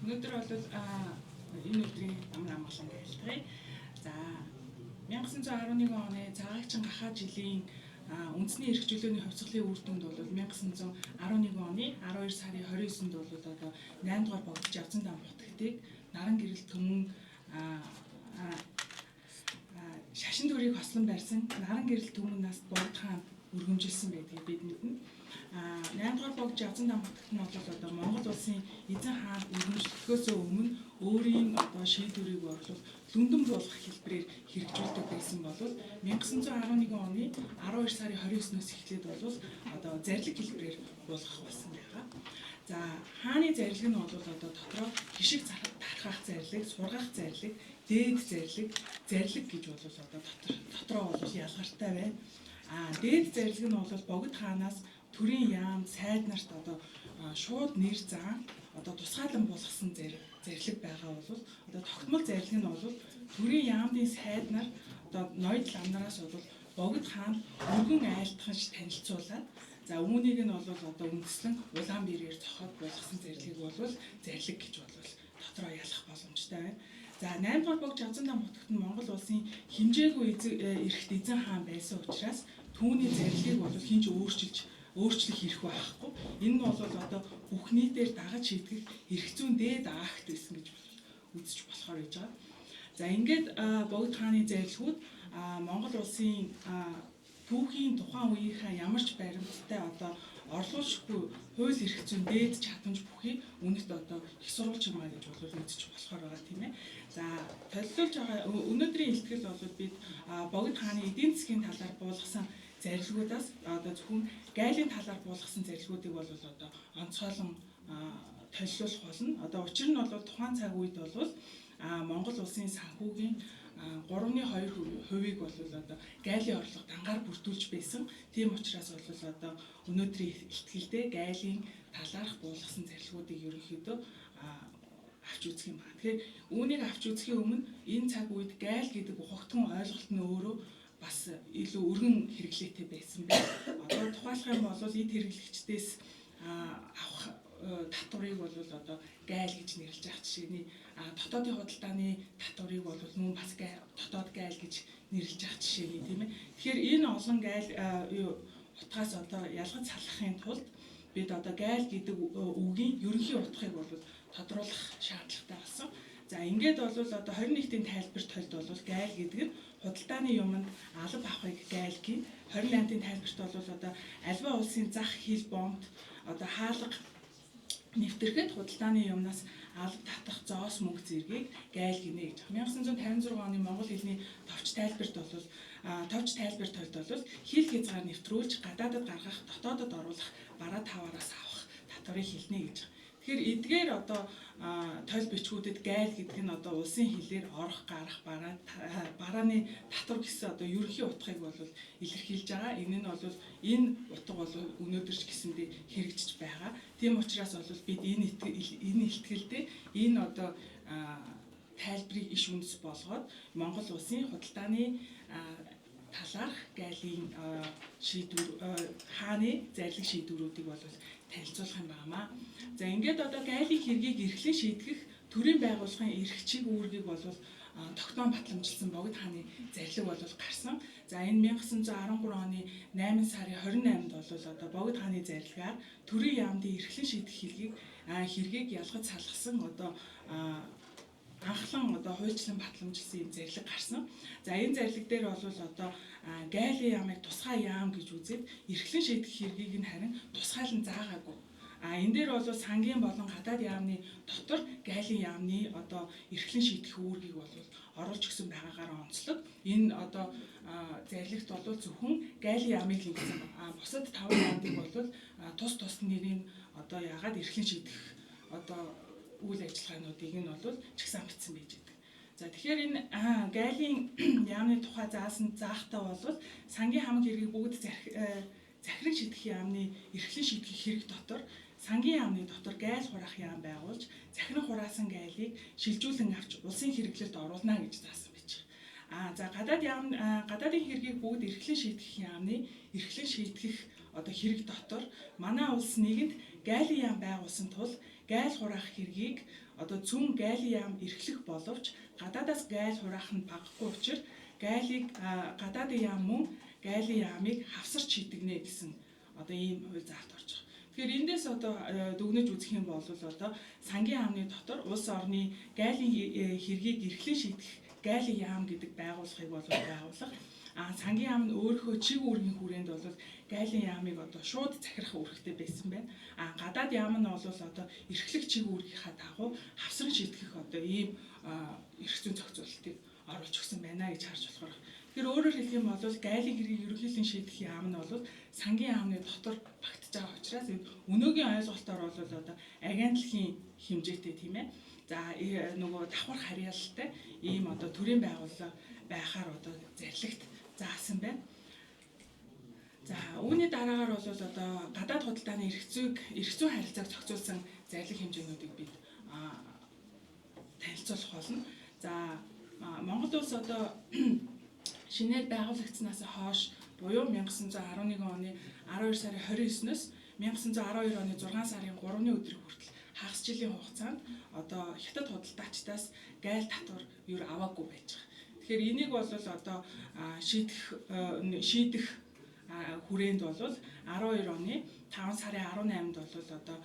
Өнөөдөр бол энэ өдрийн амар амгалан айлтгая. За 1911 оны цагаагчин гахаа жилийн үндэсний эрхчлөөний хувьцлын үр дүнд бол 1911 оны 12 сарын 29-нд бол одоо 8 дугаар богдож явсан дан бутгтыг наран гэрэл төмөн шашин төрийг хослон барьсан наран гэрэл төмөннаас Богд хаан өргөмжилсэн байдгийг бид мэднэ. 8 дугаар богдож явсан дан бутгт нь бол одоо Монгол улсын эзэн хаан өргөмжлөхөөс өмнө өөрийн одоо шийдвэрийг орлуулах лүндэн буулгах хэлбэрээр хэрэгжүүлдэг байсан бол 1911 оны 12 сарын 29-ноос эхлээд бол одоо зарлиг хэлбэрээр буулгах болсон байгаа. За хааны зарлиг нь бол одоо дотроо хишиг тархах зарлиг, сургах зарлиг, дээд зарлиг гэж бол одоо дотроо бол ялгартай байна. Дээд зарлиг нь бол Богд хаанаас төрийн яам сайд нарт одоо шууд нэр зан одоо тусгаалan болгосон зарлиг байгаа бол одоо тогтмол зарлиг нь бол төрийн яамны сайд нар одоо ноёд ламнараас бол Богд хаан өргөн айлтгаж танилцуулаад за үүнийг нь бол одоо үндэслэн улаан бэрээр зохиод болгосон зарлиг бол зарлиг гэж бол дотроо ялах боломжтой байна. За 8 дугаар богд явсан дан бутгт нь Монгол улсын хэмжээгүй эрхт эзэн хаан байсан учраас түүний зарлигийг бол хинж өөрчлөх хэрэг байхгүй. Энэ нь бол одоо бүх нийтээр дагаж шийдэх эрх зүйн дээд акт байсан гэж үзэж болохоор гэж байгаа. За ингээд Богд хааны зарлигууд Монгол улсын түүхийн тухайн үеийнхаа ямар ч баримттай одоо орлуулшгүй хууль эрх зүйн дээд чадамж бүхий үнэт одоо их сурвалж юм а гэж бол үзэж болохоор байгаа тийм ээ. За толилуулж байгаа өнөөдрийн илтгэл бол бид Богд хааны эдийн засгийн талаар буулгасан зарлигуудаас одоо зөвхөн гайлын талаар буулгасан зарлигуудыг бол одоо онцгойлон толилуулах болно. Одоо учир нь бол тухайн цаг үед бол Монгол улсын санхүүгийн 3.2%-ийг бол одоо гайлын орлого дангаар бүрдүүлж байсан. Тийм учраас бол одоо өнөөдрийн ихтгэлдээ гайлын талаарх буулгасан зарлигуудыг ерөнхийдөө авч үзэх юм байна. Тэгэхээр үүнийг авч үзэхийн өмнө энэ цаг үед гайл гэдэг ухагтхан ойлголт нь өөрөө бас илүү өргөн хэрэглээтэй байсан байна. Одоо тухайлах юм бол эд хэрэглэгчдээс авах татварыг бол одоо гайл гэж нэрлэж байгаа жишээний дотоодын худалдааны татварыг бол мөн бас дотоод гайл гэж нэрлэж байгаа жишээний тийм ээ. Тэгэхээр энэ олон гайл утгаас одоо ялгаж салахын тулд бид одоо гайл гэдэг үгийн ерөнхий утгыг бол тодруулах шаардлагатай болсон. За ингээд бол одоо 21-ийн тайлбар тольд бол гайл гэдэг нь худалдааны юмд алба авахыг гайл гин. 28-ийн тайлбарт бол одоо альва улсын зах хил бомбд одоо хаалга нэвтэрхэд худалдааны юмнаас алба татах зоос мөнгө зэргийг гайл гинэ гэж. 1956 оны Монгол хэлний товч тайлбарт бол хил хязгаар нэвтрүүлж гадаадад гаргах, дотоодод оруулах, бараа таваараас авах татварыг хэлнэ гэж. Тэгэхээр эдгээр одоо тойл бичгүүдэд гайл гэдэг нь одоо улсын хилээр орох, гарах, барааны татвар гэсэн одоо ерөнхий утгыг бол илэрхийлж байгаа. Энэ нь бол энэ утга бол өнөөдөр ч гэсэндээ хэрэгжиж байгаа. Тийм учраас бол бид энэ илтгэлдээ энэ одоо тайлбарыг иш үндэс болгоод Монгол улсын худалдааны талаарх гайлын шийдвэр хааны зарлиг шийдвэрүүдийг бол танилцуулах юм байна. За ингээд одоо гайлын хэргийг эрхлэн шийдэх төрийн байгууллагын эрх чиг үүргийг бол тогтоон батламжилсан Богд хааны зарлиг бол гарсан. За энэ 1913 оны 8 сарын 28-нд бол одоо Богд хааны зарлигаар төрийн яамны эрхлэн шийдэх хэргийг ялгаж салгасан одоо анхлан одоо хуульчлан батламжилсан юм зарлиг гарсан. За энэ зарлиг дээр бол одоо гайлын яамыг тусгай яам гэж үзээд эрхлэн шийдэх хэргийг нь харин тусгайлан заагаагүй. Энэ дээр бол сангийн болон гадаад яамны дотор гайлын яамны одоо эрхлэн шийдэх үүргийг бол оруулж өгсөн байгаагаар онцлог. Энэ одоо зарлигт бол зөвхөн гайлын яамыг л ингэсэн байна. Бусад 5 яамыг бол тус нэрийн одоо яагаад эрхлэн шийдэх одоо үйл ажиллагаануудыг нь бол чагсаан бичсэн байж байгаа. За тэгэхээр энэ гайлын яамны тухай заасан заахтаа бол сангийн хамаг хэргийг бүгд захиран шийдэх яамны эрхлэн шийдэх хэрэг дотор сангийн яамны дотор гайл хураах яам байгуулж захиран хураасан гайлыг шилжүүлэн авч улсын хэрэглэлд оруулна гэж заасан байж байгаа. За гадаадын хэргийг бүгд эрхлэн шийдэх яамны эрхлэн шийдэх одоо хэрэг дотор манай улс нийгэмд гайлын яам байгуулсан тул гайл хураах хэргийг одоо цөм гайлийн яам эрхлэх боловч гадаадаас гайл хураах нь багахгүй учраас гайлыг гадаадын яам мөн гайлийн яамыг хавсарч хийдэгнэ гэсэн одоо ийм хууль заалт орж байгаа. Тэгэхээр эндээс одоо дүгнэж үзэх юм бол одоо сангийн яамны дотор улс орны гайлийн хэргийг эрхлэн шийдэх гайлийн яам гэдэг байгууллагыг бол байгуулах. Сангийн яам нь өөрийнхөө чиг үүргийн хүрээнд бол гайлийн яамыг одоо шууд захирах үүрэгтэй байсан байна. Гадаад яам нь бол одоо эрхлэх чиг үүргийнхаа дагуу хавсран шийдэх одоо ийм эрх зүйн зохицуулалтыг оруулж өгсөн байна гэж харж болохоор. Тэгэхээр өөрөөр хэлэх юм бол гайлийн хэргийг ерөнхийлөн шийдэх яам нь бол сангийн яамны дотор багтж байгаа учраас өнөөгийн ойлголтоор бол одоо агентлагийн хэмжээтэй тийм ээ. За нөгөө давхар харьяалалтай ийм одоо төрийн байгууллага байхаар одоо зарлагт заасан байна. За үүний дараагаар бол одоо гадаад худалдааны эрх зүйн харилцааг зохицуулсан зарлиг хэмжээнүүдийг бид танилцуулах болно. За Монгол улс одоо шинээр байгуулагдсанаас хойш буюу 1911 оны 12 сарын 29-ноос 1912 оны 6 сарын 3-ны өдрийг хүртэл хагас жилийн хугацаанд одоо хятад худалдаачдаас гайл татвар юу аваагүй байж байгаа. Тэгэхээр энийг бол одоо шийдэх хүрээнд бол 12 оны 5 сарын 18-нд бол одоо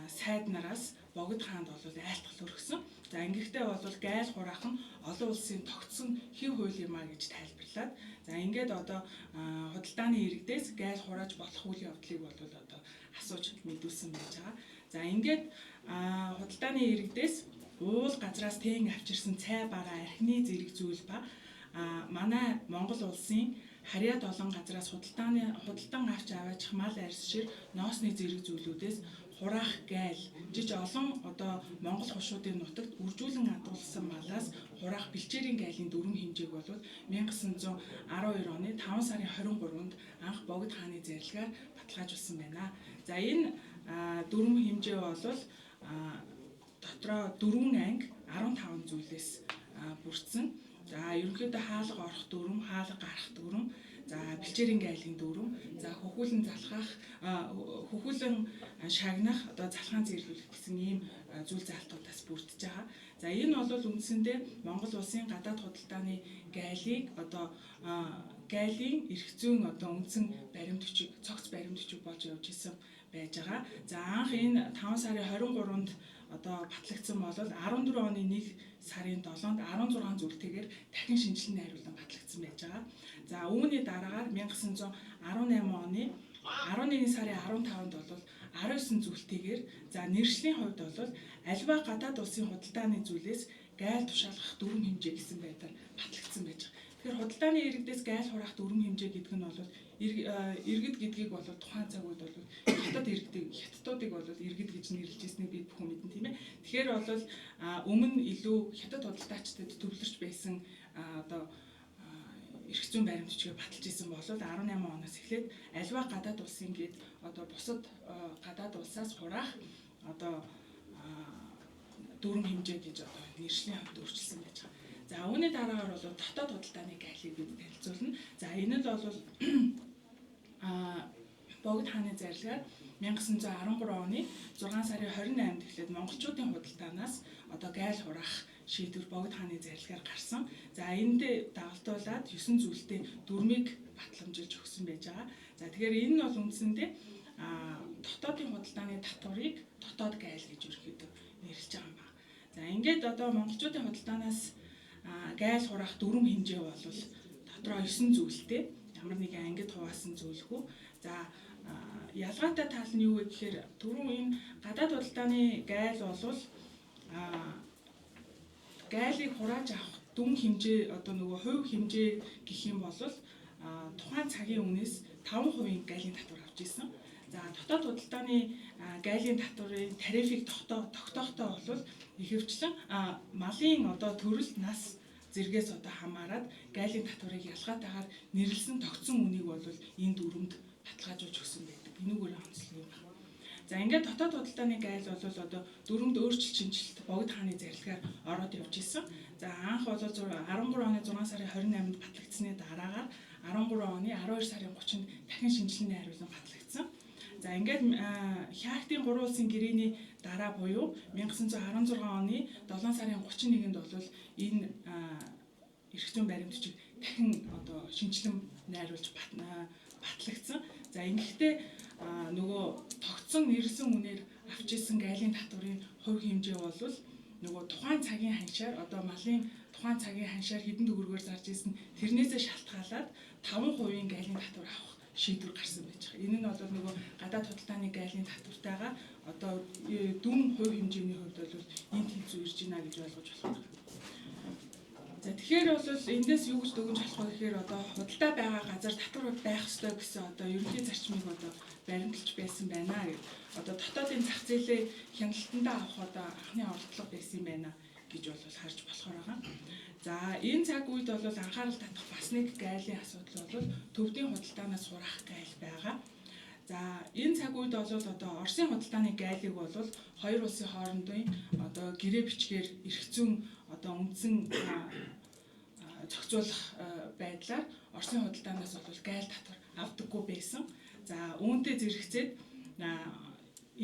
сайд нараас Богд хаанд бол айлтгал өргөсөн. За ингэхдээ бол гайл хураах нь олон улсын тогтсон хэв хууль юм а гэж тайлбарлаад за ингээд одоо худалдааны иргэдээс гайл хурааж болох үйл явдлыг бол одоо асууж мэдүүлсэн байж байгаа. За ингээд худалдааны иргэдээс уул газраас тэн авчирсан цай бараа архины зэрэг зүйл ба манай Монгол улсын харьяат олон газраас худалдан авч аваачих мал арьс шир ноосны зэрэг зүйлүүдээс хураах гайл жиж олон одоо Монгол хушуудын нутагт үржүүлэн адуулсан малаас хураах бэлчээрийн гайлийн дүрм хэмжээг бол 1912 оны 5 сарын 23-нд анх Богд хааны зарилгаар баталгаажуулсан байна. За энэ дүрм хэмжээ бол дотроо 4 анги 15 зүйлээс бүрдсэн. За ерөнхийдөө хаалга орох дүрм, хаалга гарах дүрм, за бэлчээрийн гайлийн дүрм, за хөхүүлэн залхах, хөхүүлэн шагнах, одоо залхаан зэрлүүлэх гэсэн ийм зүйл заалтуудаас бүрдэж байгаа. За энэ бол үндсэндээ Монгол улсын гадаад худалдааны гайлыг одоо гайлийн эрх зүйн одоо үндсэн баримт бичиг, цогц баримт бичиг болж явж исэн байж байгаа. За анх энэ 5 сарын 23-нд одоо батлагдсан бол 14 оны 1 сарын 7-нд 16 зүйлтэйгээр дахин шинжилэн найруулан батлагдсан байж байгаа. За үүний дараагаар 1918 оны 11 сарын 15-нд бол 19 зүйлтэйгээр за нэршлийн хувьд бол альва гадаад улсын худалдааны зүйлээс гайл тушаалгах дүрм хэмжээ гэсэн байдлаар батлагдсан байж байгаа. Тэгэхээр худалдааны иргэдээс гайл хураах дүрм хэмжээ гэдэг нь бол иргэд гэдгийг бол тухайн цаг үед бол хятадуудыг бол иргэд гэж нэрлэж ирснийг бид бүхэн мэднэ тийм ээ. Тэгэхээр бол өмнө илүү хятад худалдаачдад төвлөрч байсан одоо эрх зүйн баримт бичгээ баталж исэн бол 18 оноос эхлээд альва гадаад улсын гээд одоо бусад гадаад улсаас хураах одоо дүрм хэмжээ гэж одоо нэршлийн хувьд өөрчилсөн байж байгаа. За үүний дараагаар бол дотоод худалдааны гайлыг бид танилцуулна. За энэ нь бол Богд хааны зарилгаар 1913 оны 6 сарын 28-нд эхлээд монголчуудын худалдаанаас одоо гайл хураах шийдвэр Богд хааны зарилгаар гарсан. За энд дагалдуулаад 9 зүйлтэй дүрмийг батламжилж өгсөн байж байгаа. За тэгэхээр энэ нь бол үндсэндээ дотоодын худалдааны татварыг дотоод гайл гэж ерөөхдөө нэрлэж байгаа юм байна. За ингээд одоо монголчуудын худалдаанаас гайл хураах дүрм хэмжээ бол дотроо 9 зүйлтэй ямар нэгэн ангид хуваасан зүйлгүй. За ялгаатай тал нь юу вэ гэхээр түрүүн энэ гадаад худалдааны гайл бол гайлыг хурааж авах дүн хэмжээ одоо нөгөө хувь хэмжээ гэх юм бол тухайн цагийн үнээс 5% гайлийн татвар авч ирсэн. За дотоод худалдааны гайлийн татварын тарифыг тогтоохдоо бол ихэвчлэн малын одоо төрөл нас зэргээс одоо хамаарат гайлийн татварыг ялгаатайгаар нэрлсэн тогтсон үнийг бол энэ дүрмд баталгаажуулж өгсөн байдаг. Энүүгээр онцлог юм байна. За ингээд дотоод худалдааны гайл бол одоо дүрмд өөрчлөлт шинжилт Богд хааны зарилгаар ороод явж исэн. За анх бол 13 оны 6 сарын 28-нд батлагдсны дараагаар 13 оны 12 сарын 30-нд дахин шинжилэн найруулан батлагдсан. За ингээд Хяактын 3 улсын гэрээний дараа буюу 1916 оны 7 сарын 31-нд бол энэ эрх зүйн баримтчиг дахин одоо шинжилэн найруулж батлагдсан. За ингэхдээ нөгөө тогтсон нэрсэн үнээр авч исэн гайлын татварын хувь хэмжээ бол нөгөө тухайн цагийн ханшаар одоо малын тухайн цагийн ханшаар хэдэн төгрөгөөр зарж исэн тэрнээсээ шалтгаалаад 5% гайлын татвар авах шийдвэр гарсан байж байгаа. Энэ нь бол нөгөө гадаад худалдааны гайлын татвартайгаа одоо дүн хувь хэмжээний хувьд бол энэ тэнцүү ирж байна гэж ойлгож болох. За тэгэхээр бол эндээс юу гэж дүгнж болох вэ гэхээр одоо худалдаа байгаа газар татвар байх ёстой гэсэн одоо ерөнхий зарчмыг одоо баримталж байсан байна гэж. Одоо дотоодын зах зээлээ хяналтандаа авах одоо анхны оролдлого байсан юм байна гэж бол харж болохоор байгаа. За энэ цаг үед бол анхаарал татах бас нэг гайлын асуудал бол төвдийн худалдаанаас сурах gaйл байгаа. За энэ цаг үед бол одоо Оросын худалдааны гайлыг бол хоёр улсын хоорондын одоо гэрээ бичгээр эрх зүйн одоо үндсэн зохицуулах байдлаар Оросын худалдаанаас бол гайл татвар авдаггүй байсан. За үүнтэй зэрэгцээд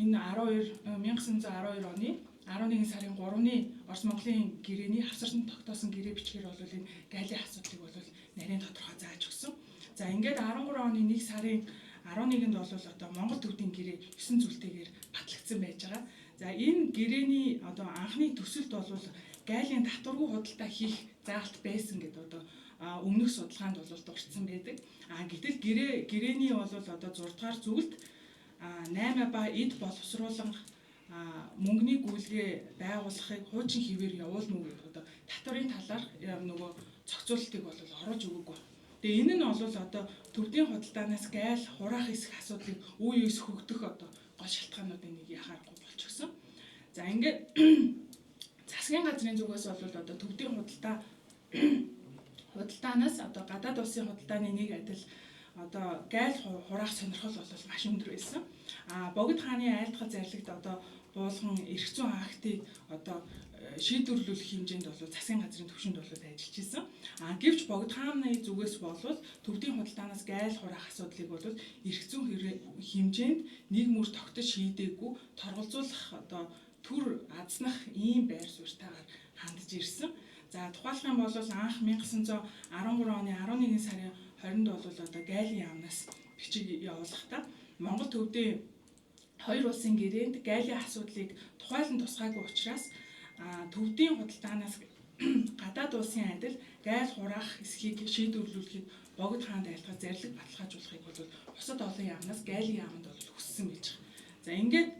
энэ 1912 оны 11 сарын 3-ны Орос Монголын гэрээний хавсарсан тогтоосон гэрээ бичгээр бол энэ гайлын асуудлыг бол нарийн тодорхой зааж өгсөн. За ингээд 13 оны 1 сарын 11-нд бол одоо Монгол төвдийн гэрээ 9 зүйлтэйгээр батлагдсан байж байгаа. За энэ гэрээний одоо анхны төсөлд бол гайлын татваргүй худалдаа хийх заалт байсан гэдэг одоо өмнөх судалгаанд бол дурдсан байдаг. Гэтэл гэрээний бол одоо 6 дугаар зүйлд 8 ба эд боловсруулан мөнгөний гүйлгээ байгуулахыг хуучин хэвээр явуулна уу гэдэг одоо татварын талаарх нөгөө зохицуултыг бол оруулж өгөөгүй. Тэгээ энэ нь бол одоо төвдийн худалдаанаас гайл хураах эсэх асуудлыг үе үес хөгдөх одоо гол шалтгаануудын нэг яхаарахгүй болчихсон. За ингээд засгийн газрын зүгээс бол одоо төвдийн худалдаанаас одоо гадаад улсын худалдааны нэг адил одоо гайл хураах сонирхол бол маш өндөр байсан. Богд хааны айлтгал зарлагт одоо буулган эрх зүйн актыг одоо шийдвэрлүүлэх хэмжээнд бол засгийн газрын түвшинд бол ажиллаж исэн. Гэвч Богд хааны зүгээс бол төвдийн худалдаанаас гайл хураах асуудлыг бол эрх зүйн хэмжээнд нэг мөр тогтож шийдээгүй торголзуулах одоо төр азнах ийм байр суурьтайгаар хандж ирсэн. За тухайлах юм бол анх 1913 оны 11 сарын 20-нд бол одоо гайлын яамнаас бичиг явуулахдаа Монгол төвдийн хоёр улсын гэрээнд гайлын асуудлыг тухайлан тусгаагүй учраас төвдийн худалдаанаас гадаад улсын адил гайл хураах эсхийг шийдвэрлүүлэхэд Богд хаанд айлтгаж зарлиг баталгаажуулахыг бол бусад олон яамнаас гайлын яамд бол хүссэн байж байгаа. За ингээд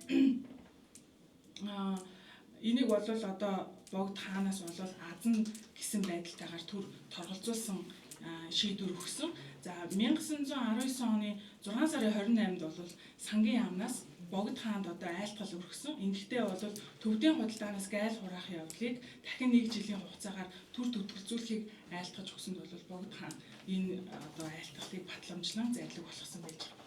энийг бол одоо Богд хаанаас бол азан гэсэн байдалтайгаар төр торголзуулсан шийдвэр өгсөн. За 1919 оны 6 сарын 28-нд бол сангийн яамнаас Богд хаанд одоо айлтгал өргөсөн. Ингэхдээ бол төвдийн худалдаанаас гайл хураах явдлыг дахин 1 жилийн хугацаагаар төр төтгөлзүүлэхийг айлтгаж өгсөнд бол Богд хаан энэ одоо айлтгалыг батламжлан зарлиг болгосон байж байгаа.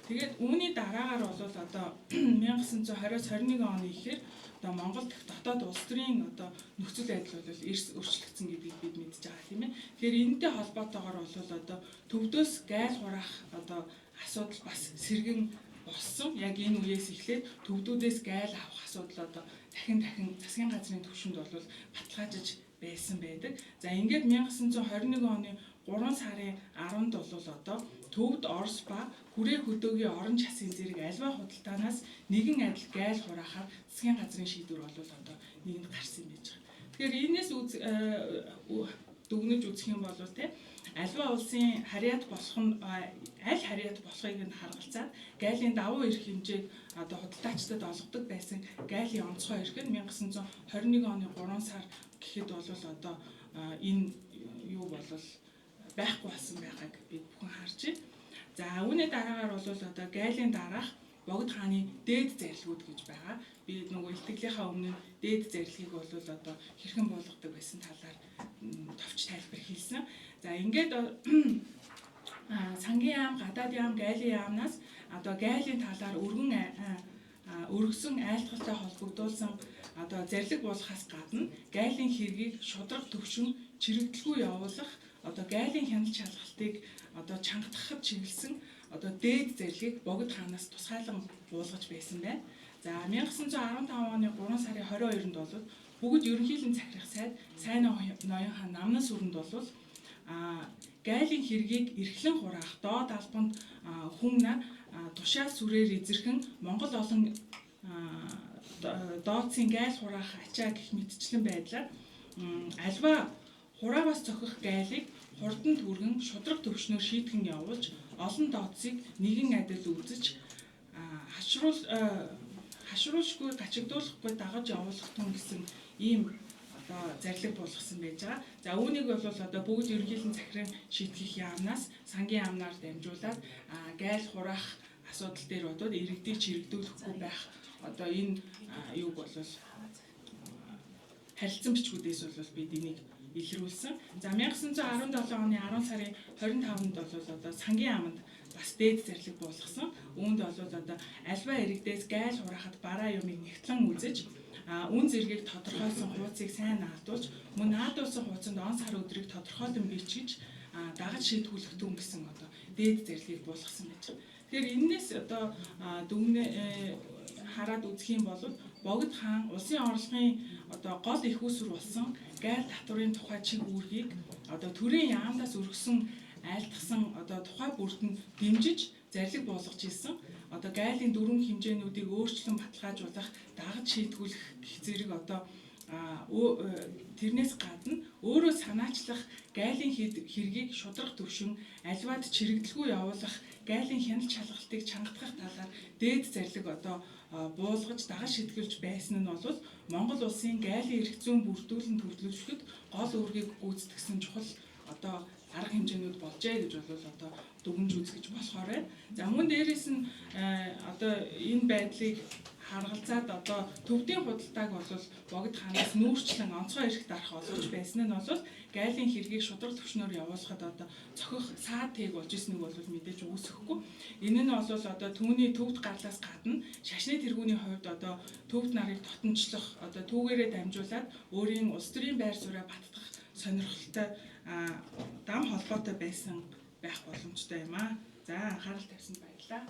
Тэгээд үүний дараагаар бол одоо 1920-21 оны ихээр одоо Монгол дэх дотоод улс төрийн одоо нөхцөл байдал бол эрс өөрчлөгдсөн гэдгийг бид мэдж байгаа тийм ээ. Тэгэхээр энэтэй холбоотойгоор бол одоо төвдөөс гайл хураах одоо асуудал бас сэргэн болсон. Яг энэ үеэс эхлээд төвдүүдээс гайл авах асуудал одоо дахин засгийн газрын түвшинд бол баталгаажиж байсан байдаг. За ингээд 1921 оны 3 сарын 10-нд бол одоо төвд Орос ба хүрээ хөдөөгийн орон часын зэрэг альва худалдаанаас нэгэн адил гайл хураахаар засгийн газрын шийдвэр бол одоо нэгэнд гарсан байж байгаа. Тэгэхээр энэс дүгнэж үзэх юм бол те альва улсын харьяат болох нь аль харьяат болохыг нь харгалзаад гайлын давуу эрх хэмжээг одоо худалдаачдад олгодог байсан гайлын онцгой эрх нь 1921 оны 3 сар гэхэд бол одоо энэ юу бол байхгүй болсон байгааг бид бүхэн харж байна. За үүний дараагаар бол одоо гайлын дараах Богд хааны дээд зарилгууд гэж байгаа. Би нөгөө илтгэлийнхаа өмнө дээд зарилгыг бол одоо хэрхэн болгодог байсан талаар товч тайлбар хийсэн. За ингээд сангийн яам, гадаад яам, гайлын яамнаас одоо гайлын талаар өргөсөн айлтгалтай холбогдуулсан одоо зарлиг болгохаас гадна гайлын хэргийг шудраг төвшин чирэгдэлгүй явуулах одоо гайлын хяналт шалгалтыг одоо чангатгахад чиглэсэн одоо дээд зэрлэгийг Богд хаанаас тусгайлан уулгаж байсан байна. За 1915 оны 3 сарын 22-нд бол бүгд ерөнхийлөн захирах сайн ноён хаан намнаас өрөнд бол гайлын хэргийг эрхлэн хураах доод албанд хүн нар тушаал сүрээр эзэрхэн Монгол олон дооцын гайл хураах ачаа гэх мэтчлэн байдлаар альва хураагаас зохих гайлыг хурдан түргэн шудраг төвшнөөр шийтгэн явуулж олон дооцыг нэгэн адил үзэж хашруулшгүй гачигдуулахгүй дагаж явуулах тун гэсэн ийм одоо зарлиг болгосон байж байгаа. За үүнийг бол одоо бүгд ерөнхийлөн захиран шийтгэх яамнаас сангийн яамнаар дамжуулаад гайл хураах асуудал дээр бодоод иргэдийг чирэгдүүлэхгүй байх одоо энэ юуг бол харилцан бичгүүдээс бол бид энийг илрүүлсэн. За 1917 оны 10 сарын 25-нд бол одоо сангийн яамд бас дээд зарлиг буулгасан. Үүнд бол одоо альва иргэдээс гайл хураахад бараа юмыг нэгтлэн үзэж үн зэргийг тодорхойлсон хуудсыг сайн наадуулж мөн наадуулсан хуудсанд он сар өдрийг тодорхойлон бичиж дагаж шийдвэрлэх түн гэсэн одоо дээд зарлигийг буулгасан байж байгаа. Тэгэхээр энэс одоо дүгнээ хараад үзэх юм бол Богд хаан улсын орлогын одоо гол их үүсвэр болсон гайл татврын тухай чиг үүргийг одоо төрийн яамдаас өргөсөн айлтгсан одоо тухай бүрдэнд дэмжиж зарлиг буулгаж ирсэн. Одоо гайлын дөрвөн хэмжээнүүдийг өөрчлөн баталгаажуулах, дагаж шийдвэрлэх гэх зэрэг одоо тэрнээс гадна өөрөө санаачлах гайлын хэргийг шудраг төвшин аливаад чирэгдэлгүй явуулах гайлын хяналт шалгалтыг чангатгах талаар дээд зарлиг одоо буулгаж дагаж шийдвэрлэж байсан нь бол Монгол улсын гайлын эрх зүйн бүрдүүлэн төлөвлөсгөхөд гол үүргийг гүйцэтгэсэн чухал одоо арга хэмжээнүүд болжээ гэж бол одоо дүгнж үзэж болохоор байна. За мөн дээрээс нь одоо энэ байдлыг харгалзаад одоо төвдийн худалдааг бол Богд хаанаас нүүрчлэн онцгой эрх дарах олгож байсан нь бол гайлын хэргийг шудраг төвшнөөр явуулахад одоо цохих саад тэг болж ирснийг бол мэдээж үүсэхгүй. Энэ нь бол одоо түүний төвд гарлаас гадна шашны тэргүүний хувьд одоо төвд нарыг дотомчлох одоо түүгээрээ дамжуулаад өөрийн улс төрийн байр сууриа баттгах сонирхолтой дам холбоотой байсан байх боломжтой юм аа. За анхаарал тавьсанд баярлалаа.